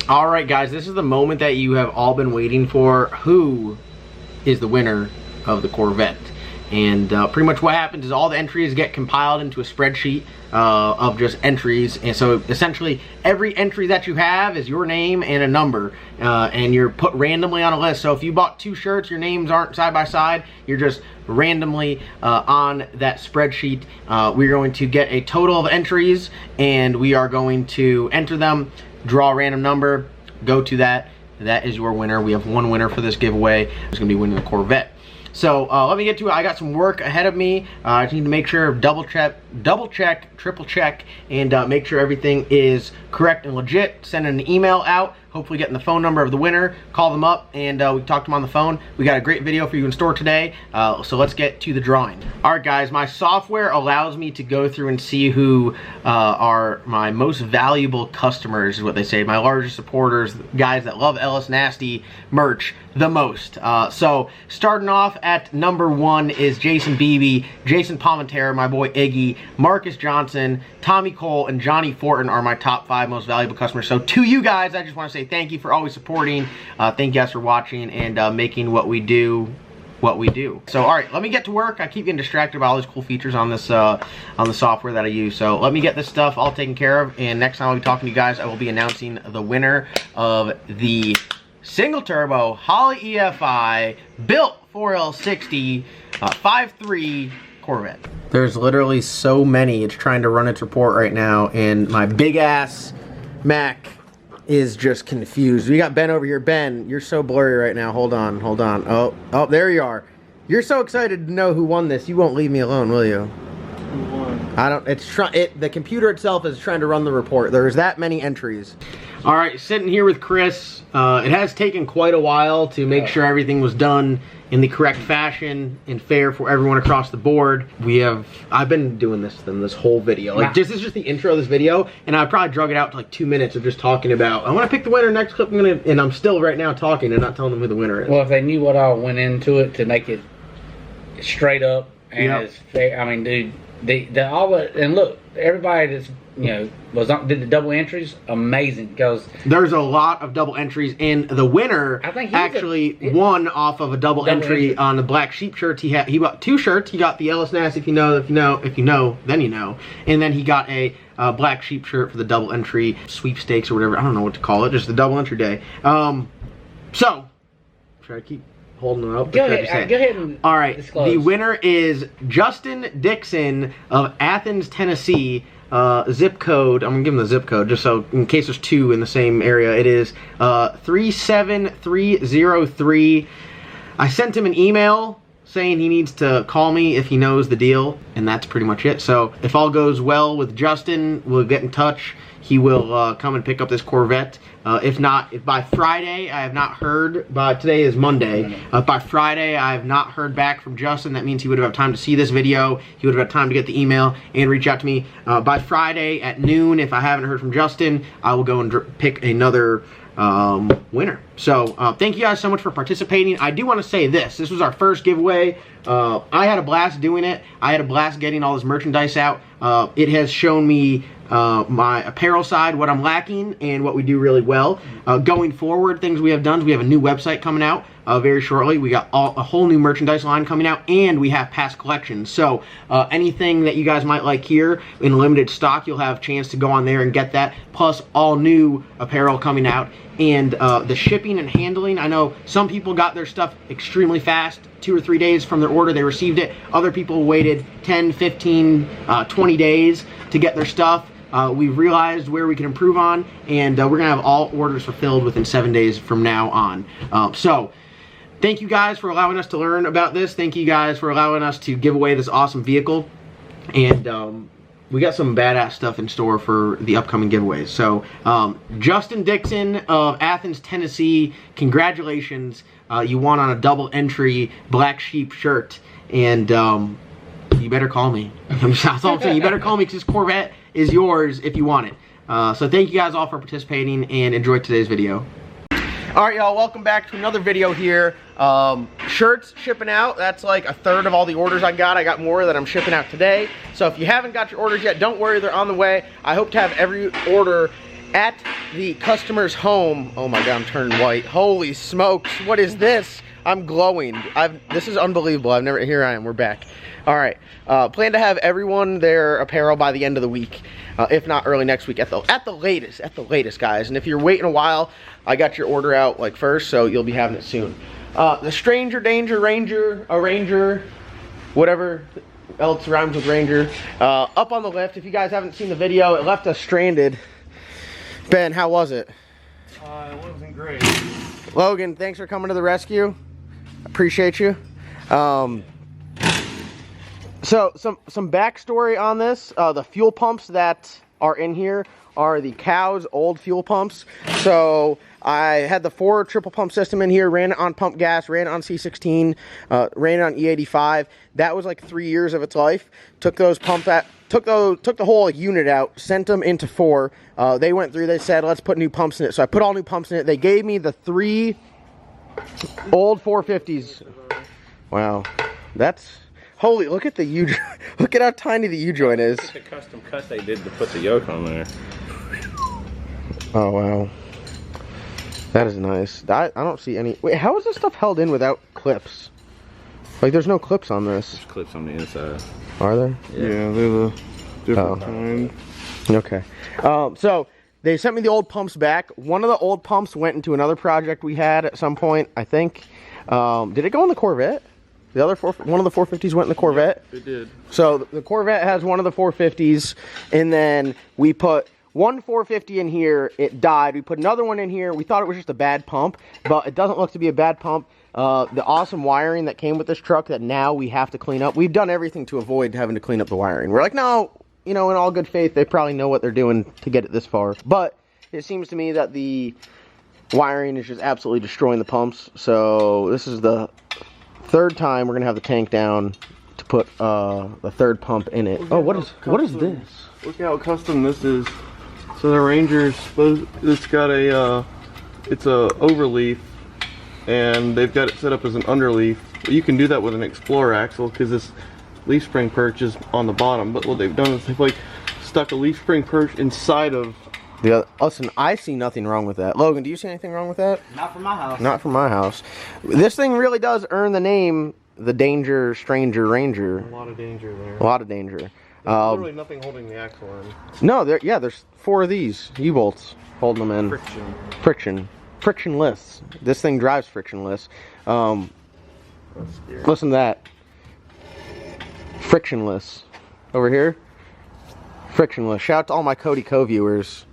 All right, guys, this is the moment that you have all been waiting for. Who is the winner of the Corvette? And pretty much what happens is all the entries get compiled into a spreadsheet of just entries. And so essentially every entry that you have is your name and a number, and you're put randomly on a list. So if you bought 2 shirts, your names aren't side by side, you're just randomly on that spreadsheet. We're going to get a total of entries, and we are going to enter them, draw a random number, go to that. That is your winner. We have one winner for this giveaway. It's going to be winning the Corvette. So let me get to it. I got some work ahead of me. I just need to make sure, double check, triple check, and make sure everything is correct and legit. Send an email out, hopefully getting the phone number of the winner, call them up, and we talk to them on the phone. We got a great video for you in store today, so let's get to the drawing. All right, guys, my software allows me to go through and see who are my most valuable customers, is what they say, my largest supporters, guys that love Ellis Nasty merch the most. So starting off at number 1 is Jason Beebe, Jason Palmentera, my boy Iggy, Marcus Johnson, Tommy Cole, and Johnny Fortin are my top 5 most valuable customers. So to you guys, I just want to say thank you for always supporting. Thank you guys for watching and making what we do what we do. So all right, let me get to work. I keep getting distracted by all these cool features on this on the software that I use. So let me get this stuff all taken care of, and next time I'll be talking to you guys, I will be announcing the winner of the single turbo Holley EFI built 4L60 5.3 Corvette. There's literally so many. It's trying to run its report right now, and my big ass Mac is just confused. We got Ben over here. Ben, you're so blurry right now. Hold on, hold on. Oh, there you are. You're so excited to know who won this. You won't leave me alone, will you? Who won? I don't. The computer itself is trying to run the report. There's that many entries. All right, sitting here with Chris. It has taken quite a while to make sure everything was done in the correct fashion and fair for everyone across the board. I've been doing this whole video. Like, this is just the intro of this video, and I probably drug it out to like 2 minutes of just talking about, I want to pick the winner. Next clip, and I'm still right now talking and not telling them who the winner is. Well, if they knew what all went into it to make it straight up and as fair, I mean, dude, and look, everybody that's did the double entries, amazing, because there's a lot of double entries, and the winner actually won off of a double entry on the black sheep shirts. He bought 2 shirts. He got the Ellis Nasty, if you know, then you know, and then he got a black sheep shirt for the double entry sweepstakes or whatever. I don't know what to call it, just the double entry day. So try to keep holding it up. Go ahead and all right, disclose. The winner is Justin Dixon of Athens, Tennessee. Zip code, I'm gonna give him the zip code just so in case there's 2 in the same area. It is 37303. I sent him an email saying he needs to call me if he knows the deal, and that's pretty much it. So if all goes well with Justin, we'll get in touch. He will come and pick up this Corvette. If by Friday, I have not heard, today is Monday, by Friday I have not heard back from Justin, that means he would have had time to see this video, he would have had time to get the email and reach out to me. By Friday at noon, if I haven't heard from Justin, I will go and pick another winner. So thank you guys so much for participating. I do want to say this was our first giveaway. I had a blast doing it. I had a blast getting all this merchandise out. It has shown me my apparel side, what I'm lacking, and what we do really well. Going forward, things we have done is we have a new website coming out very shortly. We got a whole new merchandise line coming out, and we have past collections. So anything that you guys might like here in limited stock, you'll have a chance to go on there and get that, plus all new apparel coming out. And the shipping and handling, I know some people got their stuff extremely fast, 2 or 3 days from their order they received it. Other people waited 10, 15, 20 days to get their stuff. We've realized where we can improve on, and we're gonna have all orders fulfilled within 7 days from now on. So thank you guys for allowing us to learn about this. Thank you guys for allowing us to give away this awesome vehicle, and we got some badass stuff in store for the upcoming giveaways. So Justin Dixon of Athens, Tennessee, congratulations. You won on a double entry black sheep shirt, and you better call me. That's all I'm saying. You better call me, because this Corvette is yours if you want it. So thank you guys all for participating, and enjoy today's video. Alright, y'all, welcome back to another video here. Shirts shipping out. That's like 1/3 of all the orders I got. I got more that I'm shipping out today. So if you haven't got your orders yet, don't worry, they're on the way. I hope to have every order at the customer's home. Oh my God, I'm turning white. Holy smokes, what is this? I'm glowing. This is unbelievable. Here I am, we're back. All right, plan to have everyone their apparel by the end of the week, if not early next week at the latest, guys. And if you're waiting a while, I got your order out like first, so you'll be having it soon. The Stranger Danger Ranger, whatever else rhymes with Ranger, up on the lift. If you guys haven't seen the video, it left us stranded. Ben, how was it? It wasn't great. Logan, thanks for coming to the rescue. Appreciate you. So some backstory on this. The fuel pumps that are in here are the Cow's old fuel pumps. So I had the 4 triple pump system in here, ran it on pump gas, ran it on C16, ran it on E85. That was like 3 years of its life. Took those took the whole unit out, sent them into 4. They went through, they said, let's put new pumps in it. So I put all new pumps in it. They gave me the 3 old 450s. Wow. That's holy, look at the U, look at how tiny the U-joint is. It's a custom cut they did to put the yoke on there. Oh wow. That is nice. I don't see any. Wait, how is this stuff held in without clips? Like, there's no clips on this. There's clips on the inside. Are there? Yeah, they're the different kind. Okay. So they sent me the old pumps back. One of the old pumps went into another project we had at some point, I think. Did it go in the Corvette? The other one of the 450s went in the Corvette? Yeah, it did. So the Corvette has one of the 450s, and then we put one 450 in here. It died. We put another one in here. We thought it was just a bad pump, but it doesn't look to be a bad pump. The awesome wiring that came with this truck that now we have to clean up. We've done everything to avoid having to clean up the wiring. We're like, no, you know, in all good faith, they probably know what they're doing to get it this far. But it seems to me that the wiring is just absolutely destroying the pumps. So this is the 3rd time we're gonna have the tank down to put the 3rd pump in it. Oh, what is this? Look how custom this is. So the Ranger's it's got a it's a overleaf, and they've got it set up as an underleaf. You can do that with an Explorer axle because this leaf spring perch is on the bottom. But what they've done is they've like stuck a leaf spring perch inside of the other. Listen, I see nothing wrong with that. Logan, do you see anything wrong with that? Not from my house. Not from my house. This thing really does earn the name the Danger Stranger Ranger. a lot of danger there. A lot of danger. There's literally nothing holding the axle in. No, there's 4 of these U-bolts holding them in. Frictionless. This thing drives frictionless. Listen to that. Frictionless. Over here. Frictionless. Shout out to all my Cody Co viewers.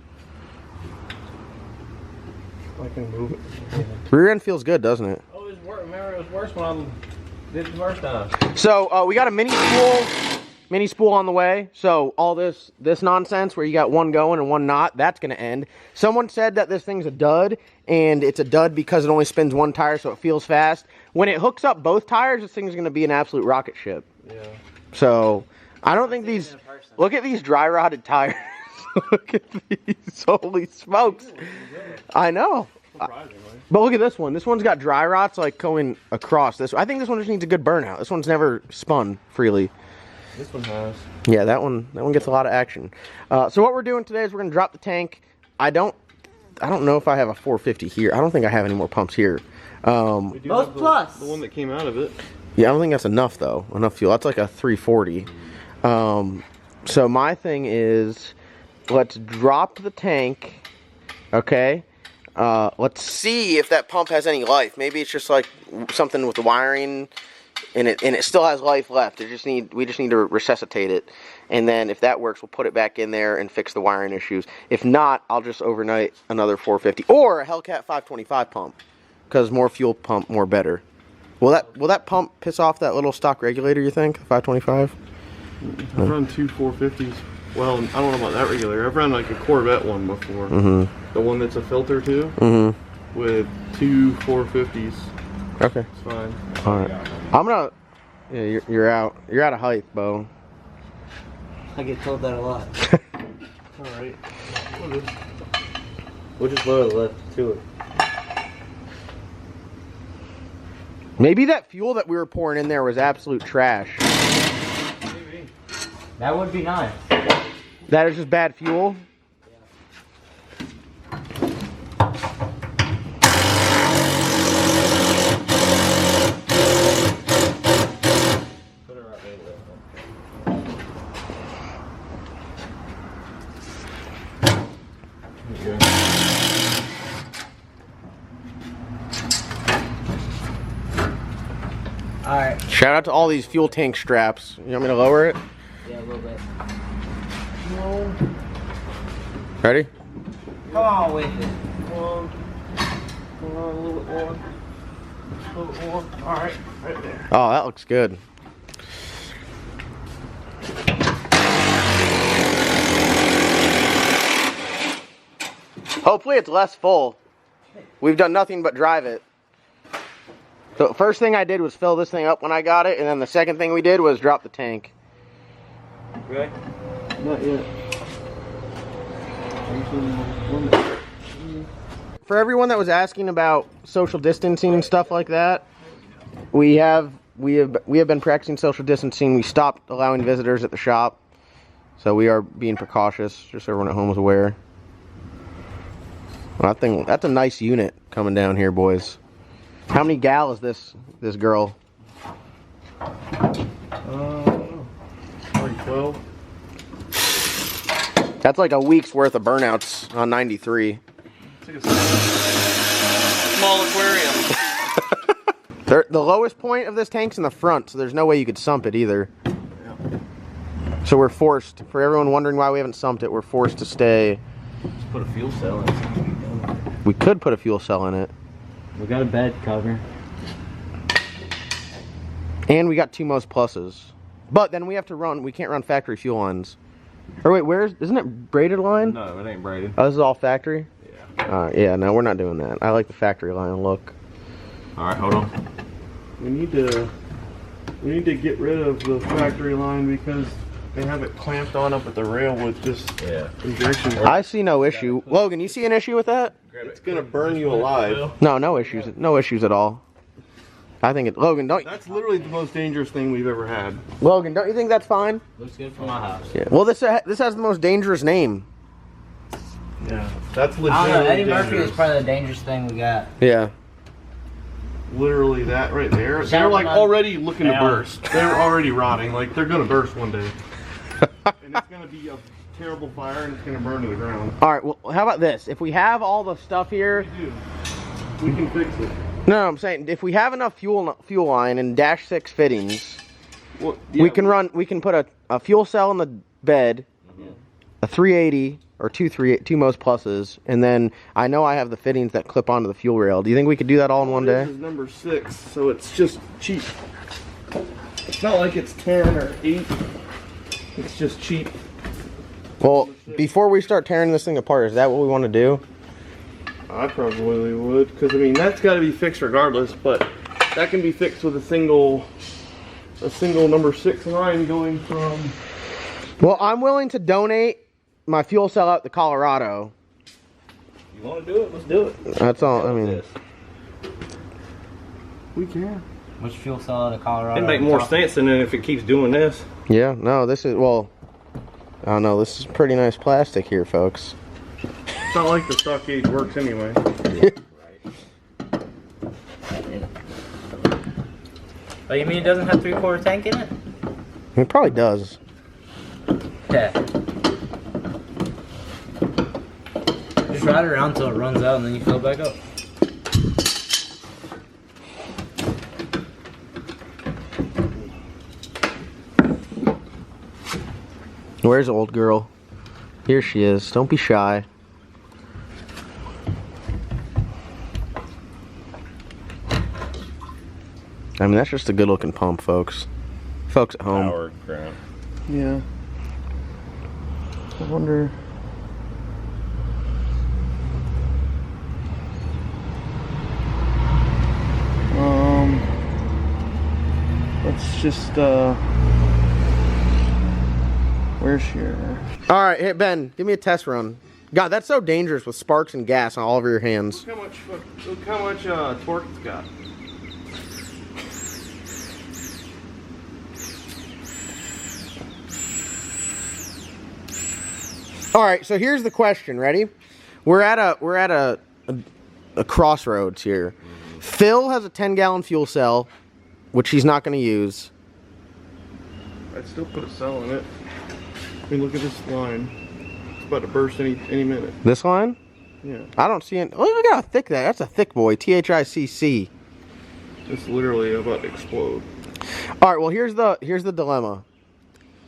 I can move it. Rear end feels good, doesn't it? Oh, it was worse. Remember, it was worse when I did the first time. So we got a mini spool on the way. So all this nonsense where you got one going and one not, that's gonna end. Someone said that this thing's a dud, and it's a dud because it only spins 1 tire, so it feels fast. When it hooks up both tires, this thing's gonna be an absolute rocket ship. Yeah. So I don't think these. Look at these dry rotted tires. Look at these. Holy smokes. I know. Surprisingly. But look at this one. This one's got dry rots like going across. I think this one just needs a good burnout. This one's never spun freely. This one has. Yeah, that one gets a lot of action. So what we're doing today is we're gonna drop the tank. I don't know if I have a 450 here. I don't think I have any more pumps here. Both plus. The one that came out of it. Yeah, I don't think that's enough though. Enough fuel. That's like a 340. So my thing is, let's drop the tank. Okay. Let's see if that pump has any life. Maybe it's just like something with the wiring, and it still has life left. We just need to resuscitate it, and then if that works, we'll put it back in there and fix the wiring issues. If not, I'll just overnight another 450 or a Hellcat 525 pump, because more fuel pump, more better. Will that pump piss off that little stock regulator? You think 525? I've run 2 450s. Well, I don't know about that regulator. I've run like a Corvette one before. The one that's a filter too. With 2 450s. Okay. It's fine. All right. I'm gonna. Yeah, you're out. You're out of height, Bo. I get told that a lot. All right. We'll just lower the lift to it. Maybe that fuel that we were pouring in there was absolute trash. That would be nice. That is just bad fuel. Alright. Shout out to all these fuel tank straps. You want me to lower it? Yeah, a little bit. Ready? Come on with it. Come on, a little bit more. A little bit more. Alright, right there. Oh, that looks good. Hopefully it's less full. We've done nothing but drive it. So first thing I did was fill this thing up when I got it, and then the second thing we did was drop the tank. Okay? Not yet. For everyone that was asking about social distancing and stuff like that, we have been practicing social distancing. We stopped allowing visitors at the shop, so we are being precautious, just so everyone at home is aware. Well, I think that's a nice unit coming down here, boys. How many gal is this girl? Probably 12. That's like a week's worth of burnouts on 93. It's like a small aquarium. The lowest point of this tank's in the front, so there's no way you could sump it either. Yeah. So we're forced, for everyone wondering why we haven't sumped it, we're forced to stay. Just put a fuel cell in it. We could put a fuel cell in it. We got a bed cover. And we got 2 most pluses. But then we can't run factory fuel lines. Or wait, isn't it braided line? No, it ain't braided. Oh, this is all factory? Yeah. Yeah, no, we're not doing that. I like the factory line look. Alright, hold on. We need to get rid of the factory line because they have it clamped on up at the rail with just injection. I see no issue. Logan, you see an issue with that? It's gonna burn you alive. No issues. No issues at all. I think it. Logan, don't. That's literally the most dangerous thing we've ever had. Logan, don't you think that's fine? Looks good for my house. Yeah. Well, this has the most dangerous name. Yeah, that's legit. I don't know, Eddie Murphy is probably the dangerous thing we got. Yeah. Literally that right there. They're like already looking to burst. They're already rotting. Like they're gonna burst one day. And it's gonna be a terrible fire and it's gonna burn to the ground. All right. Well, how about this? If we have all the stuff here, We can fix it. no, I'm saying if we have enough fuel line and -6 fittings, Well, we can put a fuel cell in the bed, a 380 or two most pluses, and then I know I have the fittings that clip onto the fuel rail. Do you think we could do that all in one day? This is number 6, so it's just cheap. It's not like it's 10 or 8. It's just cheap. Well, before we start tearing this thing apart, is that what we want to do? I probably would, because I mean that's got to be fixed regardless. But that can be fixed with a single number 6 line going from. Well, I'm willing to donate my fuel cell out to Colorado. You want to do it? Let's do it. That's all. I mean, We can. Which fuel cell out of Colorado? It'd make more sense than if it keeps doing this. yeah. No, this is I don't know. This is pretty nice plastic here, folks. It's not like the stock gauge works anyway. Oh, you mean it doesn't have 3/4 tank in it? It probably does. Yeah. Just ride it around until it runs out and then you fill it back up. Where's old girl? Here she is. Don't be shy. I mean, that's just a good looking pump, folks. Folks at home. Power ground. Yeah. I wonder. Let's just where's here? All right, hey Ben, give me a test run. God, that's so dangerous with sparks and gas all over your hands. Look how much torque it's got. All right, so here's the question. Ready? We're at a crossroads here. Phil has a 10-gallon fuel cell, which he's not going to use. I'd still put a cell in it. I mean, look at this line. It's about to burst any minute. This line? Yeah. I don't see it. Look how thick that. That's a thick boy. THICC. It's literally about to explode. All right, well, here's the dilemma.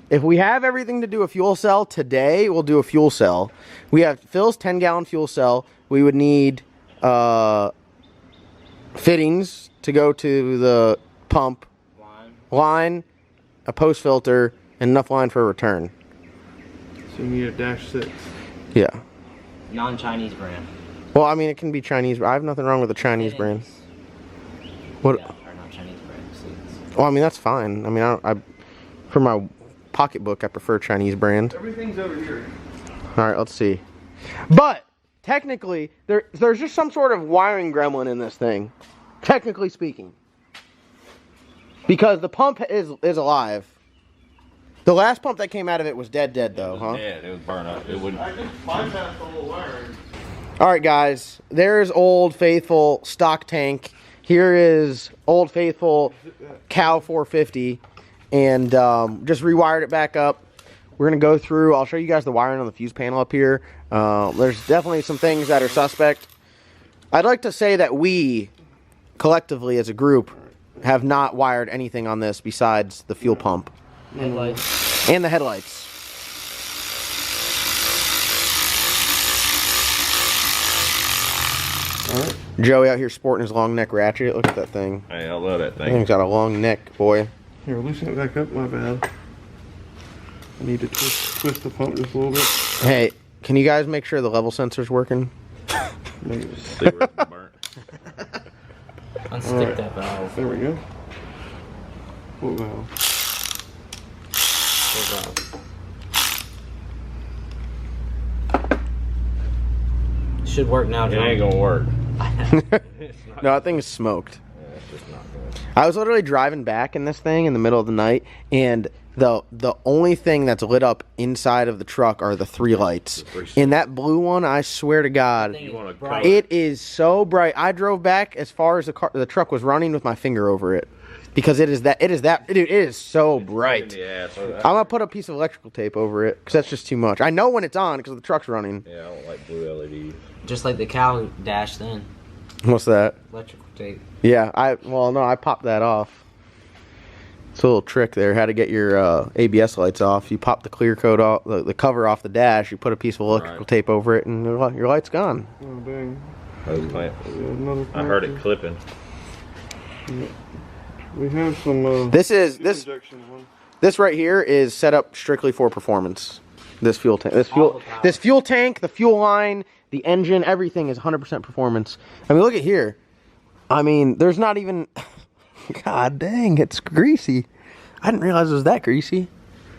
If we have everything to do a fuel cell today, we'll do a fuel cell. We have Phil's 10-gallon fuel cell. We would need fittings to go to the pump, line, a post filter, and enough line for a return. So you need a -6. Yeah. Non-Chinese brand. Well, I mean, it can be Chinese. I have nothing wrong with a Chinese brand. What? Yeah, or not Chinese brand seats. Well, I mean, that's fine. I mean, I for my pocketbook, I prefer Chinese brand. Everything's over here. All right, let's see. But technically, there's just some sort of wiring gremlin in this thing. Technically speaking, because the pump is alive. The last pump that came out of it was dead though, huh? Yeah, it was burned up. It wouldn't. I just bypassed the whole wiring. All right, guys. There's Old Faithful stock tank. Here is Old Faithful Cow 450, and just rewired it back up. We're gonna go through. I'll show you guys the wiring on the fuse panel up here. There's definitely some things that are suspect. I'd like to say that we, collectively as a group, have not wired anything on this besides the fuel pump Headlights. and the headlights. Joey out here sporting his long neck ratchet. Look at that thing. Hey, I love that That thing. thing's got a long neck, boy. Here, loosen it back up. My bad. I need to twist the pump just a little bit. Hey, can you guys make sure the level sensor's working? Maybe. See where it's burnt. Unstick Alright. that valve. There we go. What valve? Good valve. Should work now, It John. ain't gonna work. No, that thing is smoked. Yeah, it's just not good. I was literally driving back in this thing in the middle of the night, and the only thing that's lit up inside of the truck are the 3 lights. And that blue one, I swear to God, You wanna Bright. color- it is so bright. I drove back as far as the truck was running with my finger over it, because it is so bright. Yeah, so I'm gonna put a piece of electrical tape over it because that's just too much. I know when it's on because the truck's running. yeah, I don't like blue LEDs. Just like the cow dash then. What's that? Electrical tape. Yeah, I popped that off. It's a little trick there. How to get your ABS lights off. You pop the clear coat off, the cover off the dash, you put a piece of electrical Right. tape over it, and your light's gone. Oh, dang. Those clamp- Yeah, another I heard it connector. clipping. We have some. This fuel is injection one. this right here is set up strictly for performance. This fuel tank, All the power. this fuel tank, the fuel line, the engine, everything is 100% performance. I mean, look at here. I mean, there's not even. God dang, it's greasy. I didn't realize it was that greasy.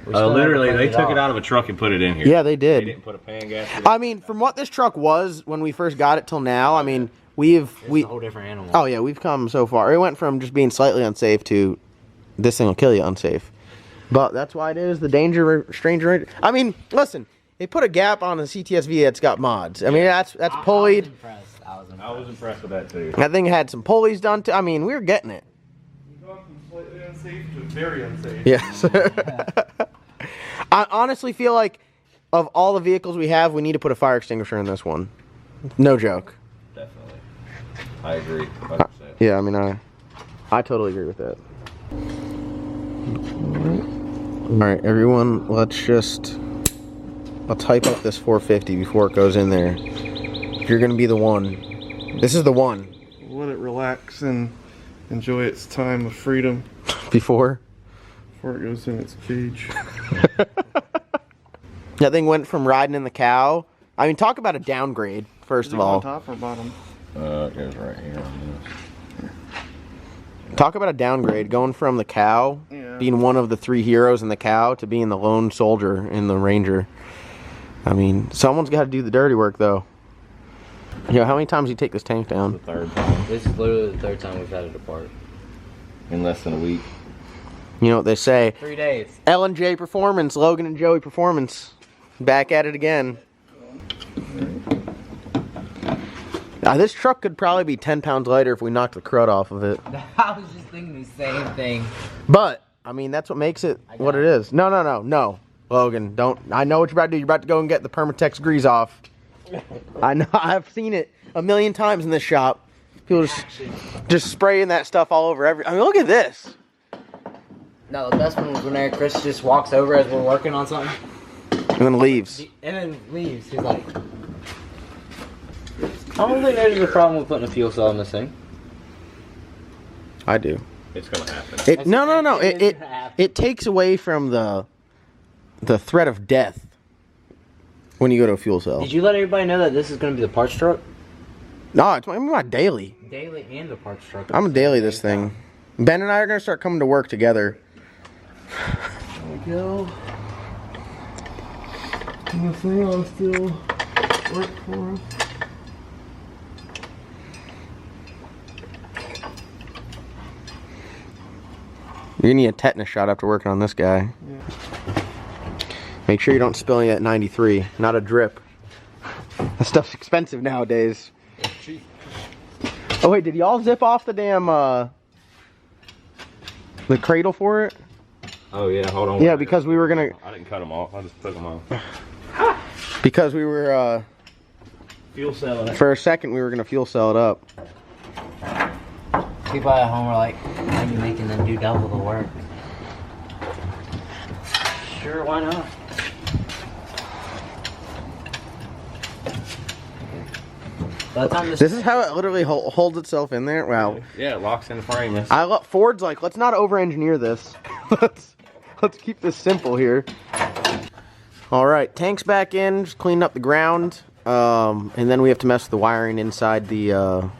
We still Literally, haven't they cleaned took it off. out of a truck and put it in here. Yeah, they They did. didn't put a pan gasket. I mean, from what this truck was when we first got it till now, I mean, It's a whole different animal. oh yeah, we've come so far. It went from just being slightly unsafe to this thing will kill you unsafe. But that's why it is the stranger. I mean, listen, they put a gap on the CTSV that's got mods. I mean, that's I was pulleyed. impressed. I was impressed with that too. That thing had some pulleys done to. I mean, we were getting it. We've gone from slightly unsafe to very unsafe. Yes. I honestly feel like of all the vehicles we have, we need to put a fire extinguisher in this one. No joke. Definitely. I agree. 100%. Yeah, I mean, I totally agree with that. All right, everyone, let's hype up this 450 before it goes in there. You're gonna be the one. This is the one. Let it relax and enjoy its time of freedom Before before it goes in its cage. that thing went from riding in the cow. I mean, talk about a downgrade. First of On all, top or bottom? It goes right here on this. talk about a downgrade. Going from the cow, Yeah. being one of the 3 heroes in the cow, to being the lone soldier in the Ranger. I mean, someone's got to do the dirty work, though. You know, how many times do you take this tank The down? 3rd time This is literally the 3rd time we've had it apart. in less than a week. You know what they say? 3 days. L&J Performance, Logan and Joey Performance. Back at it again. This truck could probably be 10 pounds lighter if we knocked the crud off of it. I was just thinking the same thing. But, I mean, that's what makes it what it is. No. Logan, don't. I know what you're about to do. You're about to go and get the Permatex grease off. I know. I've seen it a million times in this shop. People just spraying that stuff all over I mean, look at this. No, the best one was when Chris just walks over as we're working on something. And then leaves. And then leaves. He's like... I don't think there's a problem with putting a fuel cell in this thing. I do. It's gonna happen. No. It takes away from the threat of death when you go to a fuel cell. Did you let everybody know that this is going to be the parts truck? No, it's my daily. Daily and the parts truck. I'm a daily this thing. Ben and I are gonna start coming to work together. There we go. And the thing I'll still work for us. You're gonna need a tetanus shot after working on this guy. Yeah. Make sure you don't spill any at 93. Not a drip. That stuff's expensive nowadays. Oh wait, did y'all zip off the damn the cradle for it? Oh yeah, hold on. Yeah, because we were gonna. I didn't cut them off. I just took them off. Because we were Fuel cell. for a second we were gonna fuel cell it up. People at home are like, why are you making them do double the work? Sure, why not? By the time This is how it literally holds itself in there. Wow. Yeah, it locks in the frame. Ford's like, let's not over-engineer this. let's keep this simple here. All right, tank's back in. Just cleaned up the ground, and then we have to mess with the wiring inside the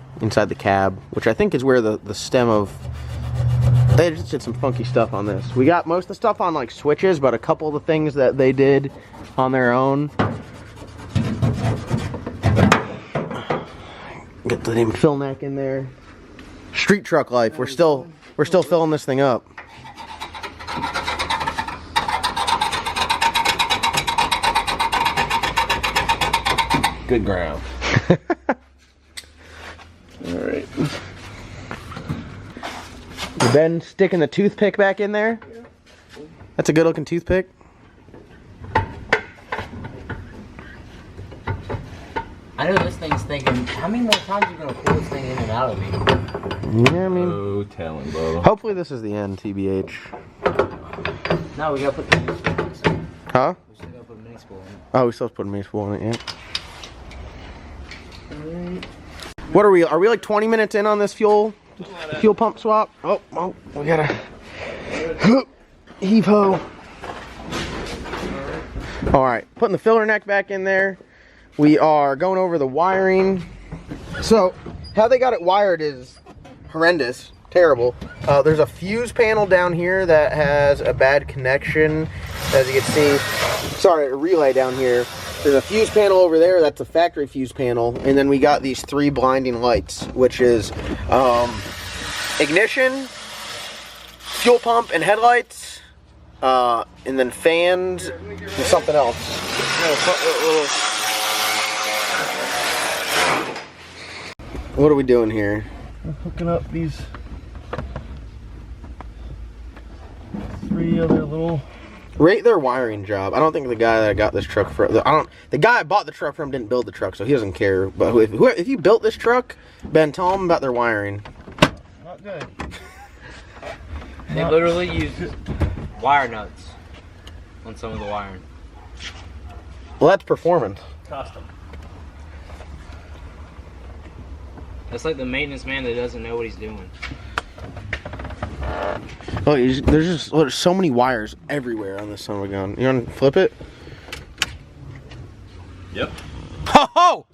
cab, which I think is where the stem of. They just did some funky stuff on this. We got most of the stuff on like switches, but a couple of the things that they did on their own. Get the name fill neck in there. Street truck life. We're still filling this thing up. Good ground. All right. Ben sticking the toothpick back in there. That's a good looking toothpick. I know this thing's thinking, how many more times are you going to pull this thing in and out of me? Yeah, I mean. Oh, tell him, bro. Hopefully this is the end, TBH. No, we got to put the mini spool in it. Huh? We still got to put a mini spool in it. Oh, we still have to put a mini spool in it, yeah. What are we? Are we like 20 minutes in on this fuel pump swap? Oh, we gotta heave ho. All right, putting the filler neck back in there. We are going over the wiring. So, how they got it wired is horrendous, terrible. There's a fuse panel down here that has a bad connection, as you can see. Sorry, a relay down here. There's a fuse panel over there, that's a factory fuse panel, and then we got these 3 blinding lights, which is ignition, fuel pump, and headlights, and then fans, and something else. What are we doing here? I'm hooking up these 3 other little. Rate their wiring job. I don't think the guy that I got this truck from, the guy I bought the truck from didn't build the truck, so he doesn't care. But if you built this truck, Ben, tell them about their wiring. Not good. They literally use wire nuts on some of the wiring. Well, that's performance. Custom. That's like the maintenance man that doesn't know what he's doing. Oh, there's so many wires everywhere on this son of a gun. You want to flip it? Yep. Oh!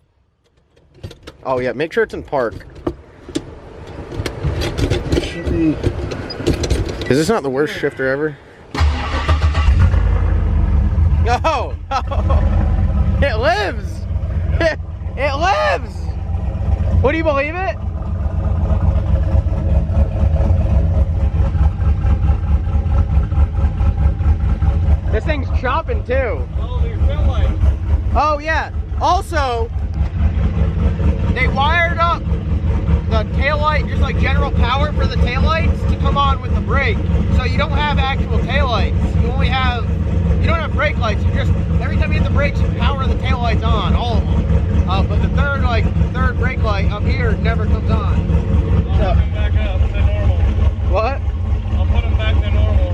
Oh yeah, make sure it's in park. Should be. Is this not the worst shifter ever? Oh! It lives! It lives! Would you believe it? This thing's chopping too. Oh yeah. Also, they wired up the taillight, just like general power for the taillights to come on with the brake. So you don't have actual taillights. You don't have brake lights. You just, every time you hit the brakes, you power the taillights on, all of them. But the third brake light up here never comes on. I'll put them back up to normal. What? I'll put them back to normal.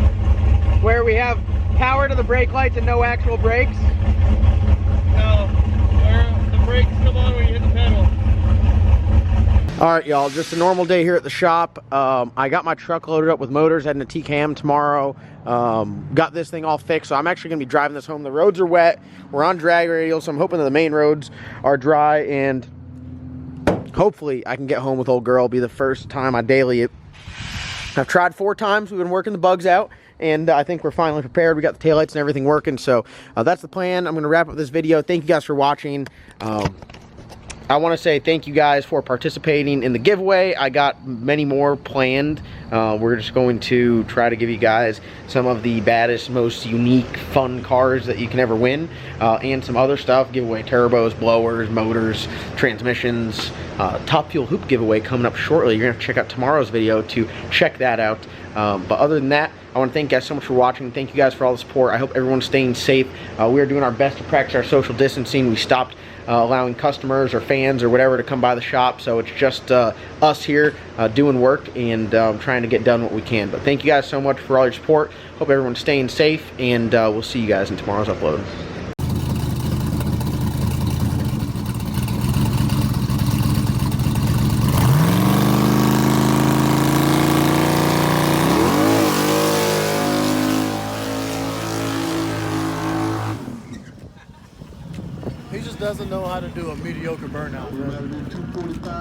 start of the brake lights and no actual brakes? No, the brakes come on when you hit the pedal. All right, y'all, just a normal day here at the shop. I got my truck loaded up with motors, heading to TCAM tomorrow. Got this thing all fixed, so I'm actually gonna be driving this home. The roads are wet. We're on drag radial, so I'm hoping that the main roads are dry, and hopefully I can get home with old girl. It'll be the first time I daily it. I've tried 4 times. We've been working the bugs out, and I think we're finally prepared. We got the taillights and everything working, so that's the plan. I'm gonna wrap up this video. Thank you guys for watching. I want to say thank you guys for participating in the giveaway. I got many more planned. We're just going to try to give you guys some of the baddest, most unique, fun cars that you can ever win, and some other stuff. Give away turbos, blowers, motors, transmissions. Top Fuel Hoop giveaway coming up shortly. You're going to have to check out tomorrow's video to check that out. But other than that, I want to thank you guys so much for watching. Thank you guys for all the support. I hope everyone's staying safe. We are doing our best to practice our social distancing. We stopped allowing customers or fans or whatever to come by the shop, so it's just us here doing work and trying to get done what we can. But thank you guys so much for all your support. Hope everyone's staying safe, and we'll see you guys in tomorrow's upload. He just doesn't know how to do a mediocre burnout.